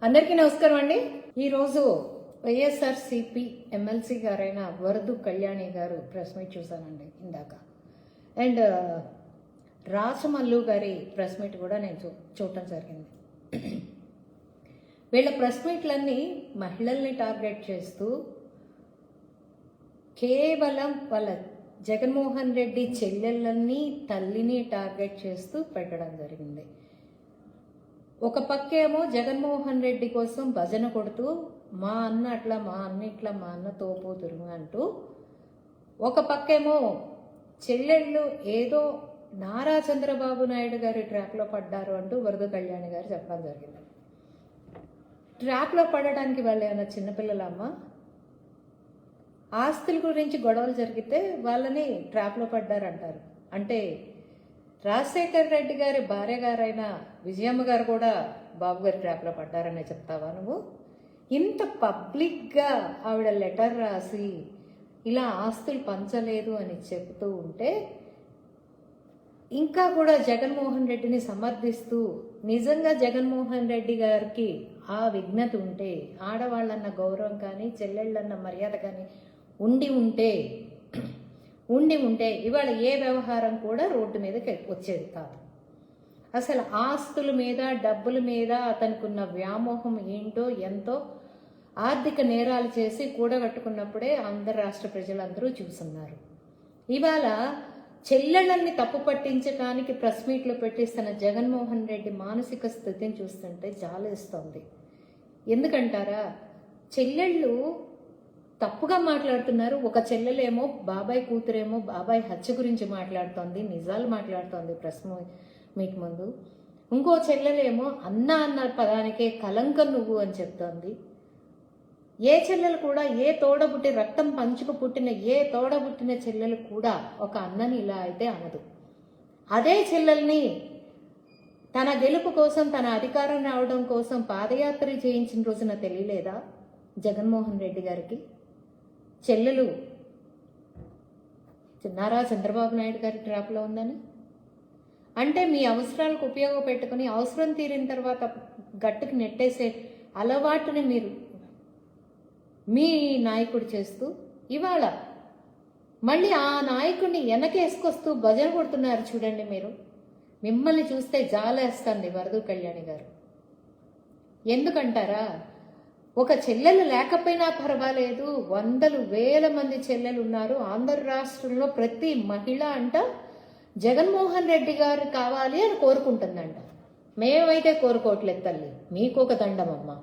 అందరికీ నమస్కారం అండి. ఈరోజు వైఎస్ఆర్సీపీ ఎమ్మెల్సీ గారైన వరదు కళ్యాణి గారు ప్రెస్ మీట్ చూశానండి ఇందాక. అండ్ రాచమల్లు గారి ప్రెస్ మీట్ కూడా నేను చూడటం జరిగింది. వీళ్ళ ప్రెస్ మీట్లన్నీ మహిళల్ని టార్గెట్ చేస్తూ కేవలం వాళ్ళ జగన్మోహన్ రెడ్డి చెల్లెళ్ళని తల్లిని టార్గెట్ చేస్తూ పెట్టడం జరిగింది. ఒక పక్కేమో జగన్మోహన్ రెడ్డి కోసం భజన కొడుతూ మా అన్న అట్లా, మా అన్న ఇట్లా, మా అన్న తోపోతురు అంటూ, ఒక పక్కేమో చెల్లెళ్ళు ఏదో నారా చంద్రబాబు నాయుడు గారి ట్రాప్లో పడ్డారు అంటూ వరద కళ్యాణి గారు చెప్పడం జరిగింది. ట్రాప్లో పడడానికి వాళ్ళు ఏమైనా చిన్నపిల్లలమ్మ? ఆస్తుల గురించి గొడవలు జరిగితే వాళ్ళని ట్రాప్లో పడ్డారంటారు. అంటే రాజశేఖర్ రెడ్డి గారి భార్య గారైన విజయమ్మ గారు కూడా బాబు గారి ట్రాప్లో పడ్డారనే చెప్తావా నువ్వు? ఇంత పబ్లిక్గా ఆవిడ లెటర్ రాసి ఇలా ఆస్తులు పంచలేదు అని చెప్తూ ఉంటే, ఇంకా కూడా జగన్మోహన్ రెడ్డిని సమర్థిస్తూ, నిజంగా జగన్మోహన్ రెడ్డి గారికి ఆ విఘ్నత ఉంటే, ఆడవాళ్ళన్న గౌరవం కానీ చెల్లెళ్ళన్న మర్యాద కానీ ఉండి ఉంటే ఇవాళ ఏ వ్యవహారం కూడా రోడ్డు మీదకి వచ్చేది కాదు. అసలు ఆస్తుల మీద, డబ్బుల మీద అతనికి ఉన్న వ్యామోహం ఏంటో, ఎంతో ఆర్థిక నేరాలు చేసి కూడగట్టుకున్నప్పుడే ఆంధ్ర రాష్ట్ర ప్రజలందరూ చూస్తున్నారు. ఇవాళ చెల్లెళ్ళని తప్పు పట్టించడానికి ప్రెస్ మీట్లు పెట్టిస్తున్న జగన్మోహన్ రెడ్డి మానసిక స్థితిని చూస్తుంటే జాలేస్తోంది. ఎందుకంటారా, చెల్లెళ్ళు తప్పుగా మాట్లాడుతున్నారు. ఒక చెల్లెలేమో బాబాయ్ కూతురేమో బాబాయ్ హత్య గురించి మాట్లాడుతోంది, నిజాలు మాట్లాడుతోంది ప్రెస్ మీట్ ముందు. ఇంకో చెల్లెలేమో అన్న పదానికే కలంకం నువ్వు అని చెప్తోంది. ఏ చెల్లెలు కూడా, ఏ తోడబుట్టి రక్తం పంచుకు పుట్టిన ఏ తోడబుట్టిన చెల్లెలు కూడా ఒక అన్నని ఇలా అయితే అనదు. అదే చెల్లెల్ని తన గెలుపు కోసం, తన అధికారం రావడం కోసం పాదయాత్ర చేయించిన రోజున తెలియలేదా జగన్మోహన్ రెడ్డి గారికి చెల్లెలు నారా చంద్రబాబు నాయుడు గారి ట్రాప్లో ఉందని? అంటే మీ అవసరాలకు ఉపయోగపెట్టుకుని అవసరం తీరిన తర్వాత గట్టుకు నెట్టేసే అలవాటుని మీరు మీ నాయకుడు చేస్తూ, ఇవాళ మళ్ళీ ఆ నాయకుడిని వెనకేసుకొస్తూ భజన కొడుతున్నారు చూడండి. మీరు మిమ్మల్ని చూస్తే జాలేస్తుంది వరదు కళ్యాణి గారు. ఎందుకంటారా, ఒక చెల్లెలు లేకపోయినా పర్వాలేదు, వందలు వేల మంది చెల్లెలు ఉన్నారు ఆంధ్ర రాష్ట్రంలో. ప్రతి మహిళ అంట జగన్మోహన్ రెడ్డి గారు కావాలి అని కోరుకుంటుందంట. మేమైతే కోరుకోవట్లేదు తల్లి, మీకు ఒక దండమమ్మ.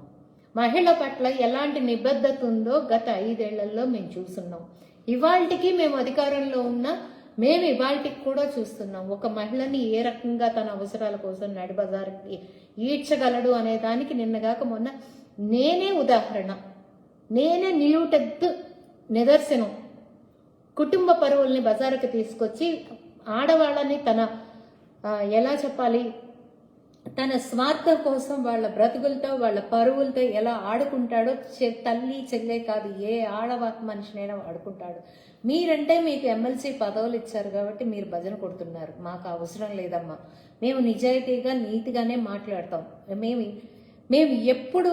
మహిళ పట్ల ఎలాంటి నిబద్ధత ఉందో గత 5 ఏళ్లలో మేము చూస్తున్నాం. ఇవాళకి మేము అధికారంలో ఉన్నా మేము ఇవాళకి కూడా చూస్తున్నాం. ఒక మహిళని ఏ రకంగా తన అవసరాల కోసం నడి బజార్కి ఈడ్చగలడు అనే దానికి నిన్నగాక మొన్న నేనే ఉదాహరణ, నేనే నిలువుటెత్తు నిదర్శనం. కుటుంబ పరువుల్ని బజారుకి తీసుకొచ్చి ఆడవాళ్ళని తన ఎలా చెప్పాలి, తన స్వార్థం కోసం వాళ్ళ బ్రతుకులతో వాళ్ళ పరువులతో ఎలా ఆడుకుంటాడో తల్లి చెల్లే కాదు ఏ మనిషినైనా ఆడుకుంటాడు. మీరంటే మీకు ఎమ్మెల్సీ పదవులు ఇచ్చారు కాబట్టి మీరు భజన కొడుతున్నారు. మాకు అవసరం లేదమ్మా, మేము నిజాయితీగా నీతిగానే మాట్లాడతాం. మేము ఎప్పుడూ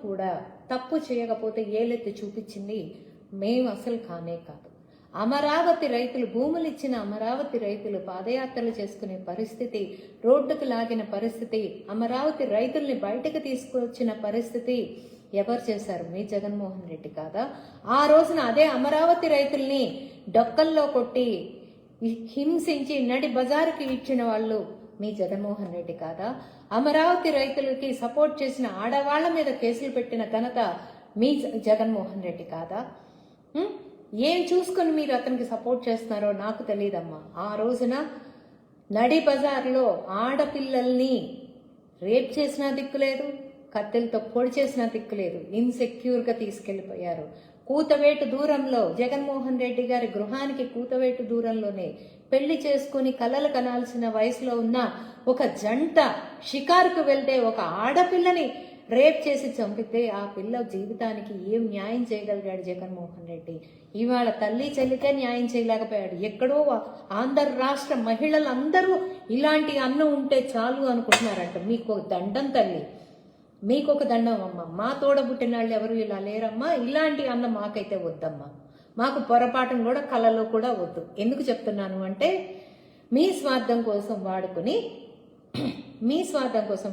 కూడా తప్పు చేయకపోతే ఏలెత్తి చూపించింది మేము అసలు కానే కాదు. అమరావతి రైతులు, భూములు ఇచ్చిన అమరావతి రైతులు పాదయాత్రలు చేసుకునే పరిస్థితి, రోడ్డుకు లాగిన పరిస్థితి, అమరావతి రైతుల్ని బయటకు తీసుకొచ్చిన పరిస్థితి ఎవరు చేశారు? మీ జగన్మోహన్ రెడ్డి కాదా? ఆ రోజున అదే అమరావతి రైతుల్ని డొక్కల్లో కొట్టి హింసించి నడి బజారుకి ఇచ్చిన వాళ్ళు మీ జగన్మోహన్ రెడ్డి కాదా? అమరావతి రైతులకి సపోర్ట్ చేసిన ఆడవాళ్ల మీద కేసులు పెట్టిన ఘనత మీ జగన్మోహన్ రెడ్డి కాదా? ఏం చూసుకొని మీరు అతనికి సపోర్ట్ చేస్తున్నారో నాకు తెలియదమ్మా. ఆ రోజున నడి బజార్లో ఆడపిల్లల్ని రేప్ చేసినా దిక్కులేదు, కత్తెలతో పొడి చేసినా దిక్కులేదు, ఇన్సెక్యూర్గా తీసుకెళ్లిపోయారు. కూతవేటు దూరంలో, జగన్మోహన్ రెడ్డి గారి గృహానికి కూతవేటు దూరంలోనే పెళ్లి చేసుకుని కలలు కనాల్సిన వయసులో ఉన్న ఒక జంట షికారుకు వెళ్తే ఒక ఆడపిల్లని రేప్ చేసి చంపితే ఆ పిల్ల జీవితానికి ఏం న్యాయం చేయగలిగాడు జగన్మోహన్ రెడ్డి? ఇవాళ తల్లి చెల్లికే న్యాయం చేయలేకపోయాడు. ఎక్కడో ఆంధ్ర రాష్ట్ర మహిళలందరూ ఇలాంటి అన్నం ఉంటే చాలు అనుకుంటున్నారంట. మీకు దండం తల్లి, మీకు ఒక దండం అమ్మ, మా తోడబుట్టిన వాళ్ళు ఎవరు ఇలా లేరమ్మా, ఇలాంటి అన్న మాకైతే వద్దమ్మా, మాకు పొరపాటును కూడా కళలో కూడా వద్దు. ఎందుకు చెప్తున్నాను అంటే మీ స్వార్థం కోసం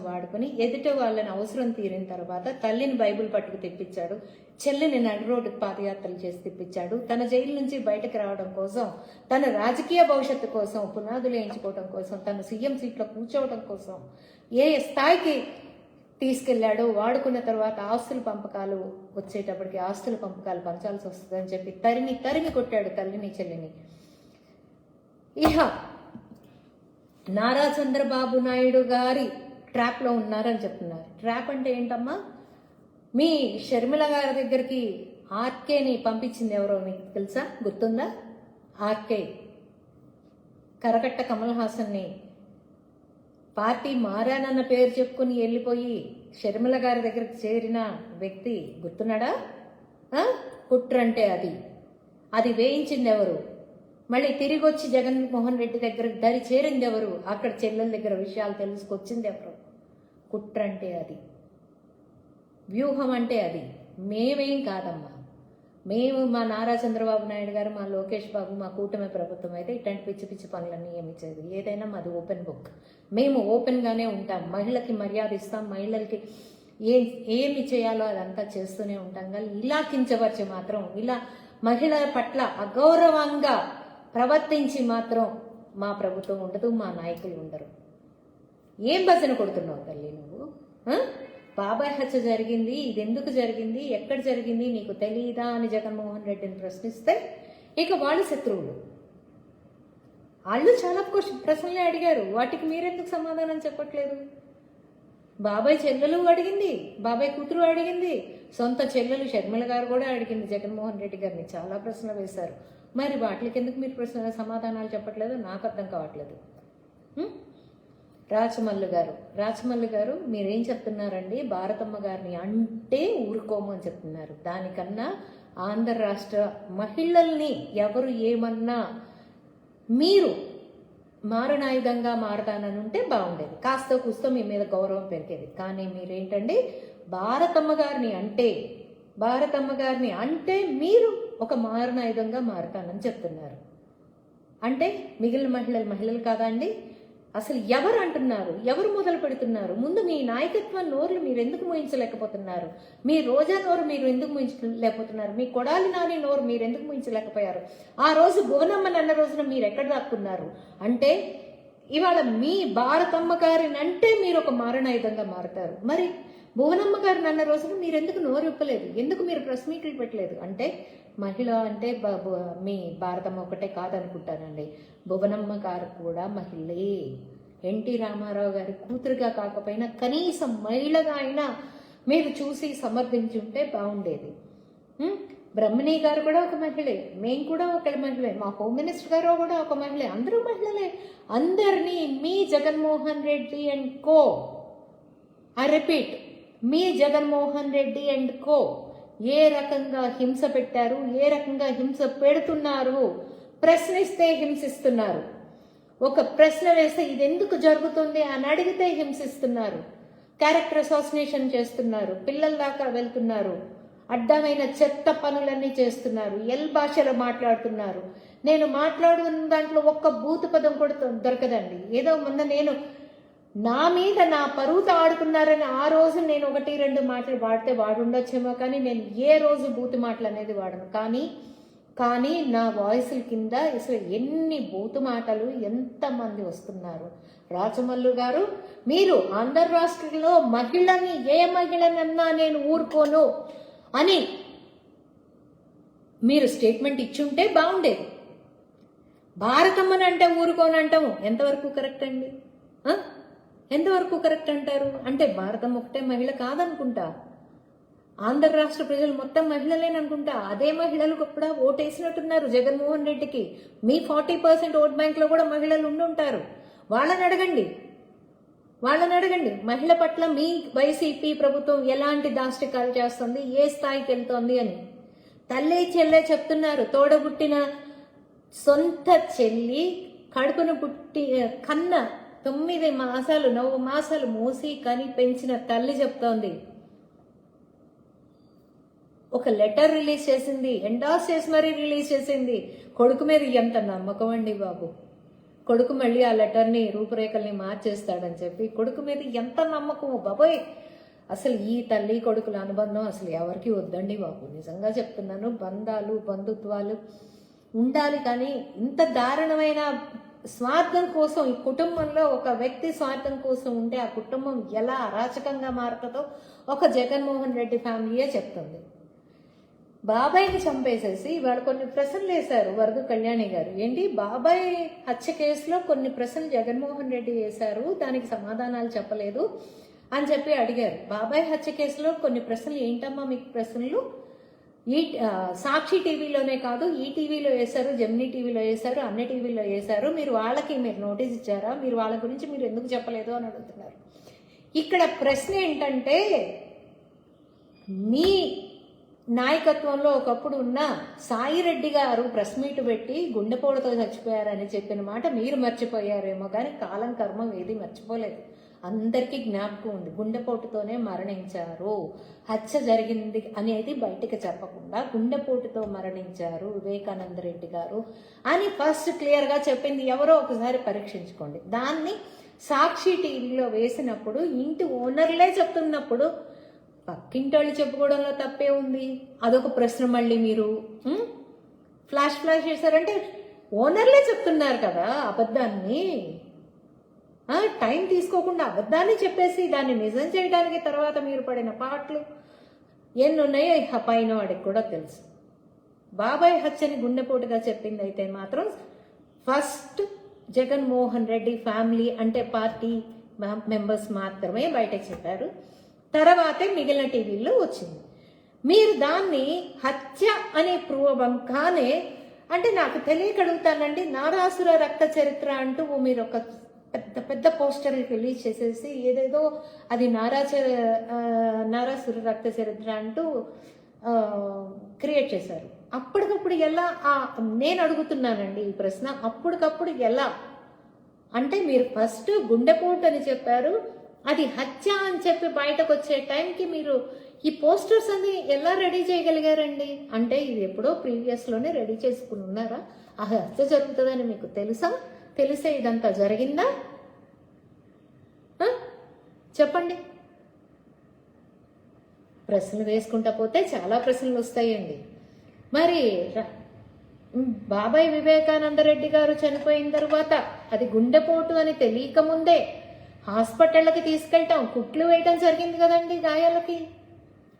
వాడుకుని ఎదుట వాళ్ళని అవసరం తీరిన తర్వాత తల్లిని బైబిల్ పట్టుకు తెప్పించాడు, చెల్లిని నడి రోడ్డుకు పాదయాత్రలు చేసి తెప్పించాడు, తన జైలు నుంచి బయటకు రావడం కోసం, తన రాజకీయ భవిష్యత్తు కోసం, పునాదులు వేయించుకోవడం కోసం, తన సీఎం సీట్లో కూర్చోవడం కోసం ఏ స్థాయికి తీసుకెళ్లాడో, వాడుకున్న తర్వాత ఆస్తుల పంపకాలు వచ్చేటప్పటికి ఆస్తుల పంపకాలు పంచాల్సి వస్తుందని చెప్పి తరిమి కొట్టాడు తల్లిని చెల్లిని. ఇహ నారా చంద్రబాబు నాయుడు గారి ట్రాప్లో ఉన్నారని చెప్తున్నారు. ట్రాప్ అంటే ఏంటమ్మా? మీ షర్మిల గారి దగ్గరికి ఆర్కేని పంపించింది ఎవరో మీకు తెలుసా? గుర్తుందా? ఆర్కే కరకట్ట కమల్ హాసన్ని పార్టీ మారానన్న పేరు చెప్పుకుని వెళ్ళిపోయి షర్మిల గారి దగ్గరికి చేరిన వ్యక్తి గుర్తున్నాడా? కుట్రంటే అది వేయించింది ఎవరు? మళ్ళీ తిరిగి వచ్చి జగన్మోహన్ రెడ్డి దగ్గరకు దరి చేరింది ఎవరు? అక్కడ చెల్లెల దగ్గర విషయాలు తెలుసుకొచ్చింది ఎవరు? కుట్రంటే అది, వ్యూహం అంటే అది. మేమేం కాదమ్మా, మేము మా నారా చంద్రబాబు నాయుడు గారు, మా లోకేష్ బాబు, మా కూటమి ప్రభుత్వం అయితే ఇట్లాంటి పిచ్చి పిచ్చి పనులన్నీ ఏమిచ్చేది. ఏదైనా మాది ఓపెన్ బుక్, మేము ఓపెన్గానే ఉంటాం. మహిళకి మర్యాద ఇస్తాం, మహిళలకి ఏమి చేయాలో అదంతా చేస్తూనే ఉంటాం. కానీ ఇలా కించపరిచి మాత్రం, ఇలా మహిళల పట్ల అగౌరవంగా ప్రవర్తించి మాత్రం మా ప్రభుత్వం ఉండదు, మా నాయకులు ఉండరు. ఏం భజన కొడుతున్నావు తల్లి నువ్వు? బాబాయ్ హత్య జరిగింది, ఇది ఎందుకు జరిగింది, ఎక్కడ జరిగింది నీకు తెలియదా అని జగన్మోహన్ రెడ్డిని ప్రశ్నిస్తే ఇక వాళ్ళు శత్రువులు. వాళ్ళు చాలా ప్రశ్నలే అడిగారు, వాటికి మీరెందుకు సమాధానం చెప్పట్లేదు? బాబాయ్ చెల్లెలు అడిగింది, బాబాయ్ కూతురు అడిగింది, సొంత చెల్లెలు షర్మిల గారు కూడా అడిగింది జగన్మోహన్ రెడ్డి గారిని. చాలా ప్రశ్నలు వేశారు. మరి వాటికి ఎందుకు మీరు సమాధానాలు చెప్పట్లేదు? నాకు అర్థం కావట్లేదు. రాచమల్లు గారు మీరేం చెప్తున్నారండి? భారతమ్మ గారిని అంటే ఊరుకోము అని చెప్తున్నారు. దానికన్నా ఆంధ్ర రాష్ట్ర మహిళల్ని ఎవరు ఏమన్నా మీరు మారణాయుధంగా మారతానని ఉంటే బాగుండేది, కాస్త కూస్తో మీ మీద గౌరవం పెరిగేది. కానీ మీరేంటండి భారతమ్మ గారిని అంటే మీరు ఒక మారణాయుధంగా మారతానని చెప్తున్నారు. అంటే మిగిలిన మహిళలు కాదా అండి? అసలు ఎవరు అంటున్నారు? ఎవరు మొదలు పెడుతున్నారు? ముందు మీ నాయకత్వం నోర్లు మీరు ఎందుకు మోయించలేకపోతున్నారు? మీ రోజా నోరు మీరు ఎందుకు మోయించలేకపోతున్నారు? మీ కొడాలి నాని నోరు మీరు ఎందుకు మోయించలేకపోయారు? ఆ రోజు భువనమ్మ అన్న రోజున మీరు ఎక్కడ దాక్కున్నారు? అంటే ఇవాళ మీ భారతమ్మ గారిని అంటే మీరు ఒక మారణాయుధంగా మారతారు. మరి భువనమ్మ గారిని అన్న రోజున మీరు ఎందుకు నోరు ఇప్పలేదు? ఎందుకు మీరు ప్రెస్ మీట్లు పెట్టలేదు? అంటే మహిళ అంటే మీ భారతమ్మ ఒకటే కాదనుకుంటానండి, భువనమ్మ గారు కూడా మహిళే. ఎన్టీ రామారావు గారి కూతురుగా కాకపోయినా కనీసం మహిళగా అయినా మీరు చూసి సమర్థించుంటే బాగుండేది. బ్రహ్మణి గారు కూడా ఒక మహిళే, మేము కూడా ఒక మహిళే, మా హోమ్ మినిస్టర్ గారు కూడా ఒక మహిళే, అందరూ మహిళలే. అందరినీ మీ Jaganmohan Reddy and co, I repeat, మీ జగన్మోహన్ రెడ్డి అండ్ కో ఏ రకంగా హింస పెట్టారు, ఏ రకంగా హింస పెడుతున్నారు, ప్రశ్నిస్తే హింసిస్తున్నారు. ఒక ప్రశ్న వేస్తే ఇది ఎందుకు జరుగుతుంది అని అడిగితే హింసిస్తున్నారు. క్యారెక్టర్ అసాసినేషన్ చేస్తున్నారు, పిల్లల దాకా వెళ్తున్నారు, అడ్డమైన చెత్త పనులన్నీ చేస్తున్నారు, భాషలో మాట్లాడుతున్నారు. నేను మాట్లాడుతున్న దాంట్లో ఒక్క బూతు పదం కూడా దొరకదండి. ఏదో మొన్న నేను నా మీద నా పరువుతో ఆడుకున్నారని ఆ రోజు నేను 1-2 మాటలు వాడితే వాడుండొచ్చేమో, కానీ నేను ఏ రోజు బూతు మాటలు అనేది వాడను. కానీ నా వాయిస్ల కింద అసలు ఎన్ని బూతు మాటలు ఎంతమంది వస్తున్నారు. రాచమల్లు గారు, మీరు ఆంధ్ర రాష్ట్రంలో మహిళని ఏ మహిళనన్నా నేను ఊరుకోను అని మీరు స్టేట్మెంట్ ఇచ్చుంటే బాగుండేది. భారతమ్మని అంటే ఊరుకోనంటాము ఎంతవరకు కరెక్ట్ అండి? ఎంతవరకు కరెక్ట్ అంటారు? అంటే భారతం ఒకటే మహిళ కాదనుకుంటా, ఆంధ్ర రాష్ట్ర ప్రజలు మొత్తం మహిళలేననుకుంటా. అదే మహిళలు కూడా ఓటేసినట్టున్నారు జగన్మోహన్ రెడ్డికి. మీ 40% ఓట్ బ్యాంక్ లో కూడా మహిళలు ఉండుంటారు. వాళ్ళని అడగండి మహిళ పట్ల మీ వైసీపీ ప్రభుత్వం ఎలాంటి దాష్టికాలు చేస్తుంది, ఏ స్థాయికి వెళ్తోంది అని. తల్లి చెల్లె చెప్తున్నారు, తోడబుట్టిన సొంత చెల్లి కడుపును కన్న 9 మాసాలు 9 మాసాలు మోసి కని పెంచిన తల్లి చెప్తోంది. ఒక లెటర్ రిలీజ్ చేసింది, ఎండాస్ చేసి మరీ రిలీజ్ చేసింది. కొడుకు మీద ఎంత నమ్మకం అండి బాబు. కొడుకు మళ్ళీ ఆ లెటర్ని రూపురేఖల్ని మార్చేస్తాడని చెప్పి కొడుకు మీద ఎంత నమ్మకం బాబోయ్. అసలు ఈ తల్లి కొడుకుల అనుబంధం అసలు ఎవరికి వద్దండి బాబు. నిజంగా చెప్తున్నాను. బంధాలు బంధుత్వాలు ఉండాలి, కానీ ఇంత దారుణమైన స్వార్థం కోసం ఈ కుటుంబంలో ఒక వ్యక్తి స్వార్థం కోసం ఉంటే ఆ కుటుంబం ఎలా అరాచకంగా మారుతుందో ఒక జగన్మోహన్ రెడ్డి ఫ్యామిలీయే చెప్తుంది. బాబాయ్ని చంపేసేసి వాళ్ళు కొన్ని ప్రశ్నలు వేశారు వరద కళ్యాణి గారు. ఏంటి బాబాయ్ హత్య కేసులో కొన్ని ప్రశ్నలు జగన్మోహన్ రెడ్డి వేశారు, దానికి సమాధానాలు చెప్పలేదు అని చెప్పి అడిగారు. బాబాయ్ హత్య కేసులో కొన్ని ప్రశ్నలు ఏంటమ్మా మీకు ప్రశ్నలు? సాక్షి టీవీలోనే కాదు, ఈ టీవీలో వేశారు, జెమినీ టీవీలో వేశారు, అన్ని టీవీలో వేశారు. మీరు నోటీస్ ఇచ్చారా? మీరు వాళ్ళ గురించి మీరు ఎందుకు చెప్పలేదు అని అడుగుతున్నారు. ఇక్కడ ప్రశ్న ఏంటంటే, మీ నాయకత్వంలో ఒకప్పుడు ఉన్న సాయిరెడ్డి గారు ప్రెస్ మీట్ పెట్టి గుండెపోటుతో చచ్చిపోయారని చెప్పిన మాట మీరు మర్చిపోయారేమో, కానీ కాలం కర్మం ఏది మర్చిపోలేదు. అందరికీ జ్ఞాపకం ఉంది. గుండెపోటుతోనే మరణించారు, హత్య జరిగింది అనేది బయటికి చెప్పకుండా గుండెపోటుతో మరణించారు వివేకానంద రెడ్డి గారు అని ఫస్ట్ క్లియర్గా చెప్పింది ఎవరో ఒకసారి పరీక్షించుకోండి. దాన్ని సాక్షి టీవీలో వేసినప్పుడు ఇంటి ఓనర్లే చెప్తున్నప్పుడు పక్కింటోళ్ళు చెప్పుకోవడంలో తప్పే ఉంది. అదొక ప్రశ్న. మళ్ళీ మీరు ఫ్లాష్ చేశారంటే ఓనర్లే చెప్తున్నారు కదా అబద్ధాన్ని. టైం తీసుకోకుండా అబద్ధాన్ని చెప్పేసి దాన్ని నిజం చేయడానికి తర్వాత మీరు పడిన పాటలు ఎన్నున్నాయో పైన వాడికి కూడా తెలుసు. బాబాయ్ హత్యని గుండెపోటుగా చెప్పింది అయితే మాత్రం ఫస్ట్ జగన్మోహన్ రెడ్డి ఫ్యామిలీ అంటే పార్టీ మెంబర్స్ మాత్రమే బయటకు చెప్పారు. తర్వాతే మిగిలిన టీవీల్లో వచ్చింది. మీరు దాన్ని హత్య అని ప్రూవ్ అవ్వగానే, అంటే నాకు తెలియక అడుగుతానండి, నారాసుర రక్త చరిత్ర అంటూ మీరు ఒక పెద్ద పెద్ద పోస్టర్లు రిలీజ్ చేసేసి ఏదేదో అది నారాసుర రక్త చరిత్ర అంటూ క్రియేట్ చేశారు. అప్పటికప్పుడు ఎలా? నేను అడుగుతున్నానండి ఈ ప్రశ్న, అప్పటికప్పుడు ఎలా అంటే మీరు ఫస్ట్ గుండెపోటు అని చెప్పారు, అది హత్య అని చెప్పి బయటకు వచ్చే టైంకి మీరు ఈ పోస్టర్స్ అన్ని ఎలా రెడీ చేయగలిగారండి? అంటే ఇది ఎప్పుడో ప్రీవియస్లోనే రెడీ చేసుకుని ఉన్నారా? ఆ హత్య జరుగుతుందని మీకు తెలుసా? తెలిసే ఇదంతా జరిగిందా? చెప్పండి. ప్రశ్నలు వేసుకుంటా పోతే చాలా ప్రశ్నలు వస్తాయండి. మరి బాబాయ్ వివేకానంద రెడ్డి గారు చనిపోయిన తర్వాత అది గుండెపోటు అని తెలియక ముందే హాస్పిటల్కి తీసుకెళ్ళటం, కుట్లు వేయటం జరిగింది కదండి గాయాలకి.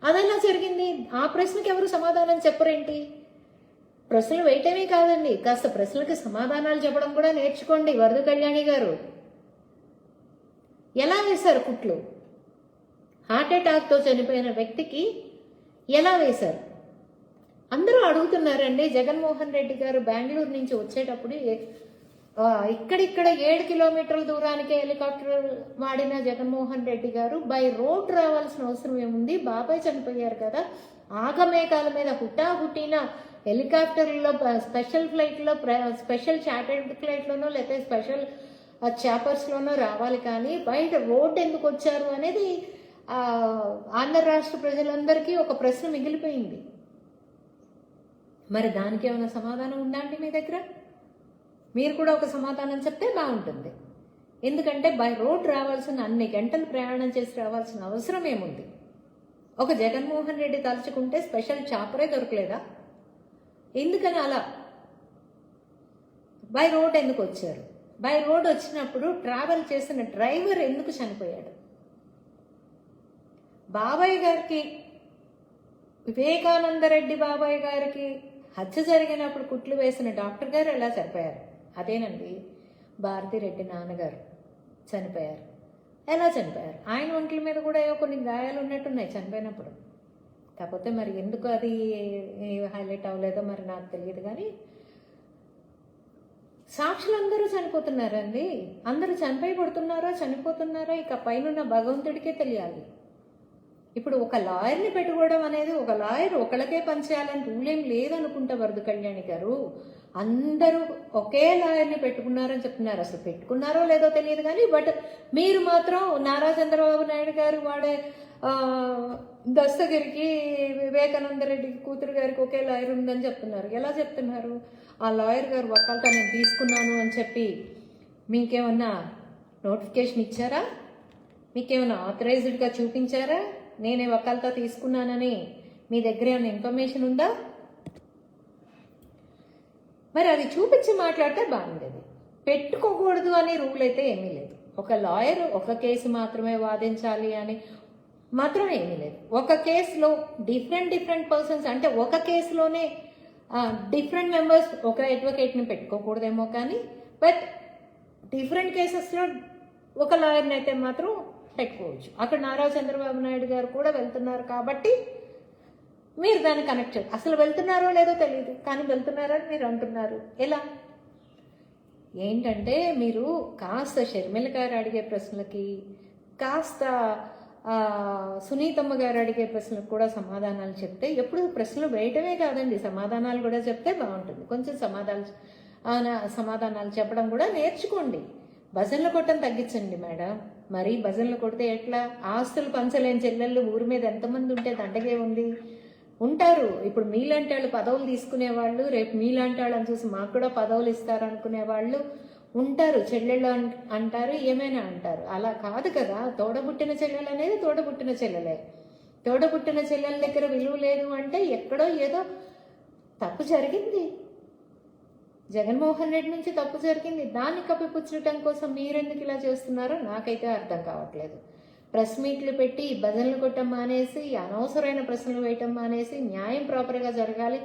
అదెలా జరిగింది? ఆ ప్రశ్నకి ఎవరు సమాధానం చెప్పరేంటి? ప్రశ్నలు వేయటమే కాదండి, కాస్త ప్రశ్నలకి సమాధానాలు చెప్పడం కూడా నేర్చుకోండి. వరద కళ్యాణి గారు ఎలా వేశారు కుట్లు? హార్ట్ అటాక్తో చనిపోయిన వ్యక్తికి ఎలా వేశారు? అందరూ అడుగుతున్నారండి. జగన్మోహన్ రెడ్డి గారు బెంగళూరు నుంచి వచ్చేటప్పుడు ఇక్కడిక్కడ 7 కిలోమీటర్ల దూరానికి హెలికాప్టర్ వాడిన జగన్మోహన్ రెడ్డి గారు బై రోడ్ రావాల్సిన అవసరం ఏముంది? బాబాయ్ చనిపోయారు కదా, ఆగమేఘాల మీద హుటాహుటిన హెలికాప్టర్లో, స్పెషల్ ఫ్లైట్లో, స్పెషల్ చార్టర్డ్ ఫ్లైట్లోనో లేకపోతే స్పెషల్ చాపర్స్లోనో రావాలి, కానీ బయట రోడ్ ఎందుకు వచ్చారు అనేది ఆంధ్ర రాష్ట్ర ప్రజలందరికీ ఒక ప్రశ్న మిగిలిపోయింది. మరి దానికి ఏమైనా సమాధానం ఉందా అండి మీ దగ్గర? మీరు కూడా ఒక సమాధానం చెప్తే బాగుంటుంది. ఎందుకంటే బై రోడ్ రావాల్సిన అన్ని గంటలు ప్రయాణం చేసి రావాల్సిన అవసరం ఏముంది? ఒక జగన్మోహన్ రెడ్డి తలుచుకుంటే స్పెషల్ చాపరే దొరకలేదా? ఎందుకని అలా బై రోడ్ ఎందుకు వచ్చారు? బై రోడ్ వచ్చినప్పుడు ట్రావెల్ చేసిన డ్రైవర్ ఎందుకు చనిపోయాడు? బాబాయ్ గారికి, వివేకానంద రెడ్డి బాబాయ్ గారికి హత్య జరిగినప్పుడు కుట్లు వేసిన డాక్టర్ గారు ఎలా చనిపోయారు? అదేనండి, భారతిరెడ్డి నాన్నగారు చనిపోయారు. ఎలా చనిపోయారు? ఆయన ఒంట్ల మీద కూడా ఏవో కొన్ని గాయాలు ఉన్నట్టున్నాయి చనిపోయినప్పుడు. కాకపోతే మరి ఎందుకు అది హైలైట్ అవ్వలేదో మరి నాకు తెలియదు. కానీ సాక్షులు అందరూ చనిపోతున్నారండి. అందరూ చనిపోయి పడుతున్నారా, చనిపోతున్నారా, ఇక పైన భగవంతుడికే తెలియాలి. ఇప్పుడు ఒక లాయర్ని పెట్టుకోవడం అనేది, ఒక లాయర్ ఒకళ్ళకే పనిచేయాలని రూల్ ఏం లేదనుకుంటా వరద కళ్యాణి గారు. అందరూ ఒకే లాయర్ని పెట్టుకున్నారని చెప్తున్నారు. అసలు పెట్టుకున్నారో లేదో తెలియదు కానీ బట్ మీరు మాత్రం నారా చంద్రబాబు నాయుడు గారు వాడే దస్తగిరికి వివేకానంద రెడ్డి కూతురు గారికి ఒకే లాయర్ ఉందని చెప్తున్నారు. ఎలా చెప్తున్నారు? ఆ లాయర్ గారు వకాల్తా నేను తీసుకున్నాను అని చెప్పి మీకేమన్నా నోటిఫికేషన్ ఇచ్చారా? మీకేమైనా ఆథరైజ్డ్గా చూపించారా? నేనే వకాల్తా తీసుకున్నానని మీ దగ్గర ఏమైనా ఇన్ఫర్మేషన్ ఉందా? మరి అది చూపించి మాట్లాడితే బాగుండేది. పెట్టుకోకూడదు అనే రూల్ అయితే ఏమీ లేదు. ఒక లాయర్ ఒక కేసు మాత్రమే వాదించాలి అని మాత్రం ఏమీ లేదు. ఒక కేసులో డిఫరెంట్ పర్సన్స్ అంటే ఒక కేసులోనే డిఫరెంట్ మెంబర్స్ ఒక అడ్వకేట్ని పెట్టుకోకూడదేమో కానీ బట్ డిఫరెంట్ కేసెస్లో ఒక లాయర్ని అయితే మాత్రం పెట్టుకోవచ్చు. అక్కడ నారా చంద్రబాబు నాయుడు గారు కూడా వెళ్తున్నారు కాబట్టి మీరు దాన్ని కనెక్ట్ చేయాలి. అసలు వెళ్తున్నారో లేదో తెలియదు కానీ వెళ్తున్నారని మీరు అంటున్నారు. ఎలా? ఏంటంటే మీరు కాస్త షర్మిల గారు అడిగే ప్రశ్నలకి కాస్త సునీతమ్మ గారు అడిగే ప్రశ్నలకు కూడా సమాధానాలు చెప్తే, ఎప్పుడు ప్రశ్నలు వేయటమే కాదండి సమాధానాలు కూడా చెప్తే బాగుంటుంది. కొంచెం సమాధానాలు చెప్పడం కూడా నేర్చుకోండి. భజనలు కొట్టడం తగ్గించండి మేడం. మరి భజనలు కొడితే ఎట్లా? ఆస్తులు పంచలేని చెల్లెళ్ళు ఊరి మీద ఎంతమంది ఉంటే దండగే ఉంది ఉంటారు. ఇప్పుడు మీలాంటి వాళ్ళు పదవులు తీసుకునేవాళ్ళు, రేపు మీలాంటి వాళ్ళని చూసి మాకు కూడా పదవులు ఇస్తారు అనుకునే వాళ్ళు ఉంటారు. చెల్లెళ్ళు అంటారు, ఏమైనా అంటారు. అలా కాదు కదా. తోడబుట్టిన చెల్లెలు అనేది తోడబుట్టిన చెల్లెలే. తోడబుట్టిన చెల్లెల దగ్గర విలువ లేదు అంటే ఎక్కడో ఏదో తప్పు జరిగింది. జగన్మోహన్ రెడ్డి నుంచి తప్పు జరిగింది. దాన్ని కప్పిపుచ్చటం కోసం మీరెందుకు ఇలా చేస్తున్నారో నాకైతే అర్థం కావట్లేదు. ప్రెస్ మీట్లు పెట్టి భజనలు కొట్టడం మానేసి, అనవసరమైన ప్రశ్నలు వేయటం మానేసి, న్యాయం ప్రాపర్గా జరగాలి.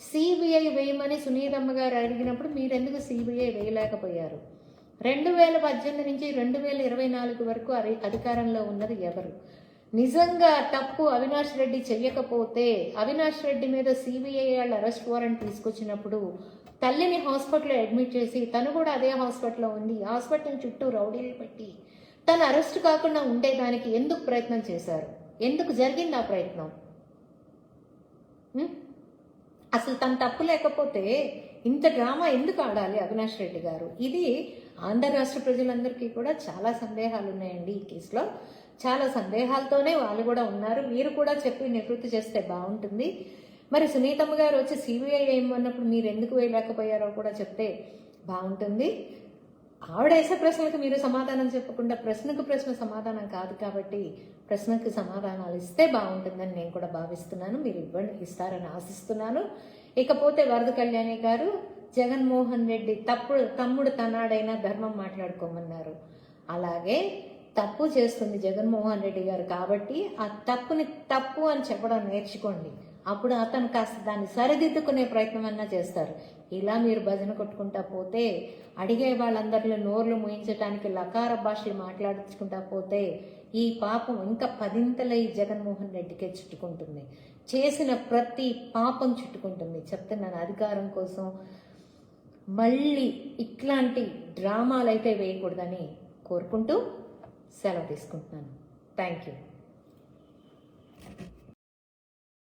సిబిఐ వేయమని సునీతమ్మ గారు అడిగినప్పుడు మీరెందుకు సిబిఐ వేయలేకపోయారు? 2018 నుంచి 2024 వరకు అధికారంలో ఉన్నది ఎవరు? నిజంగా తప్పు అవినాష్ రెడ్డి చెయ్యకపోతే, అవినాష్ రెడ్డి మీద సిబిఐ వాళ్ళు అరెస్ట్ వారెంట్ తీసుకొచ్చినప్పుడు తల్లిని హాస్పిటల్లో అడ్మిట్ చేసి తను కూడా అదే హాస్పిటల్లో ఉంది, హాస్పిటల్ చుట్టూ రౌడీలు పెట్టి తను అరెస్ట్ కాకుండా ఉండేదానికి ఎందుకు ప్రయత్నం చేశారు? ఎందుకు జరిగింది ఆ ప్రయత్నం? అసలు తను తప్పు లేకపోతే ఇంత డ్రామా ఎందుకు ఆడాలి అవినాష్ రెడ్డి గారు? ఇది ఆంధ్ర రాష్ట్ర ప్రజలందరికీ కూడా చాలా సందేహాలు ఉన్నాయండి ఈ కేసులో. చాలా సందేహాలతోనే వాళ్ళు కూడా ఉన్నారు. మీరు కూడా చెప్పి నివృత్తి చేస్తే బాగుంటుంది. మరి సునీతమ్మ గారు వచ్చి సిబిఐ ఏమన్నప్పుడు మీరు ఎందుకు వేయలేకపోయారో కూడా చెప్తే బాగుంటుంది. ఆవిడ వేసే ప్రశ్నలకు మీరు సమాధానం చెప్పకుండా ప్రశ్నకు ప్రశ్న సమాధానం కాదు కాబట్టి ప్రశ్నకు సమాధానాలు ఇస్తే బాగుంటుందని నేను కూడా భావిస్తున్నాను. మీరు ఇస్తారని ఆశిస్తున్నాను. ఇకపోతే వరద కళ్యాణి గారు జగన్మోహన్ రెడ్డి తమ్ముడు తనాడైనా ధర్మం మాట్లాడుకోమన్నారు. అలాగే తప్పు చేస్తుంది జగన్మోహన్ రెడ్డి గారు కాబట్టి ఆ తప్పుని తప్పు అని చెప్పడం నేర్చుకోండి. అప్పుడు అతను కాస్త దాన్ని సరిదిద్దుకునే ప్రయత్నం అన్నా చేస్తారు. ఇలా మీరు భజన కొట్టుకుంటా పోతే, అడిగే వాళ్ళందరిలో నోర్లు మూయించడానికి లకార భాషలు మాట్లాడించుకుంటా పోతే ఈ పాపం ఇంకా 10ంతలై జగన్మోహన్ రెడ్డికే చుట్టుకుంటుంది. చేసిన ప్రతి పాపం చుట్టుకుంటుంది. చెప్తున్నాను, అధికారం కోసం మళ్ళీ ఇట్లాంటి డ్రామాలు అయితే వేయకూడదని కోరుకుంటూ సెలవు తీసుకుంటున్నాను. Thank you.